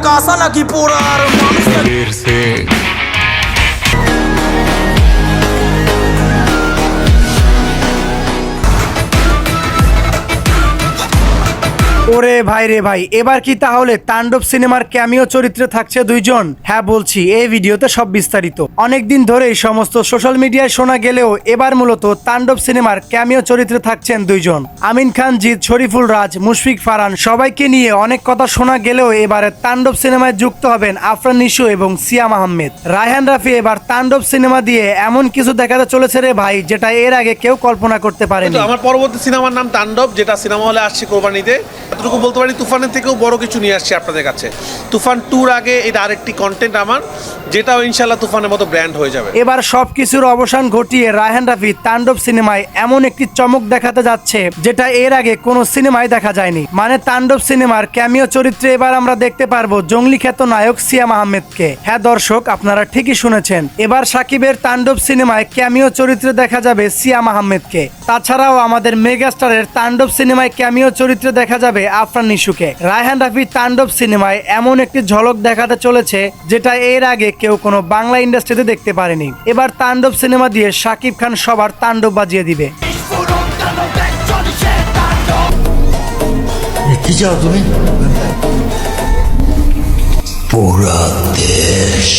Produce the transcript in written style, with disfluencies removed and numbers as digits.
কাঁচা নাকি পোড়া আর মানুষ ওরে ভাই রে ভাই, এবার কি তাহলে তাণ্ডব সিনেমার ক্যামিও চরিত্রে থাকছে দুইজন? হ্যাঁ বলছি, এই ভিডিওতে সব বিস্তারিত। অনেকদিন ধরেই সমস্ত সোশ্যাল মিডিয়ায় শোনা গেলেও এবার মূলত তাণ্ডব সিনেমার ক্যামিও চরিত্রে থাকছেন দুইজন। আমিন খান, জিৎ, শরীফুল রাজ, মুশফিক ফারহান সবাইকে নিয়ে অনেক কথা শোনা গেলেও এবারে তাণ্ডব সিনেমায় যুক্ত হবেন আফরান নিশো এবং সিয়াম আহমেদ। রায়হান রাফি এবার তাণ্ডব সিনেমা দিয়ে এমন কিছু দেখাতে চলেছে রে ভাই, যেটা এর আগে কেউ কল্পনা করতে পারেনি। আমার পরবর্তী সিনেমার নাম তাণ্ডব, যেটা সিনেমা হলে আসছে কোরবানিতে। এতটুকু বলতে পারি, তুফানের থেকেও বড় কিছু নিয়ে আসছি আপনাদের কাছে। তুফান 2-র আগে এটা আরেকটি কন্টেন্ট আমার, যেটাও ইনশাল্লাহ তুফানের মতো ব্র্যান্ড হয়ে যাবে। এবার সবকিছুর অবসান ঘটিয়ে রায়হান রাফি তাণ্ডব সিনেমায় এমন একটি চমক দেখাতে যাচ্ছে, যেটা এর আগে কোনো সিনেমায় দেখা যায়নি। মানে তাণ্ডব সিনেমার ক্যামিও চরিত্রে এবার আমরা দেখতে পারবো জঙ্গলি খ্যাত নায়ক সিয়াম আহমেদকে। হ্যাঁ দর্শক, আপনারা ঠিকই শুনেছেন, এবার সাকিবের তাণ্ডব সিনেমায় ক্যামিও চরিত্রে দেখা যাবে সিয়াম আহমেদকে। তাছাড়াও আমাদের মেগাস্টারের তাণ্ডব সিনেমায় ক্যামিও চরিত্রে দেখা যাবে আফরান নিশুকে। রায়হান রাফি তাণ্ডব সিনেমায় এমন একটি ঝলক দেখাতে চলেছে, যেটা এর আগে কেউ কোনো বাংলা ইন্ডাস্ট্রিতে দেখতে পারেনি। এবার তাণ্ডব সিনেমা দিয়ে শাকিব খান সবার তাণ্ডব বাজিয়ে দিবে। কি চাও তুমি? পুরা দেশ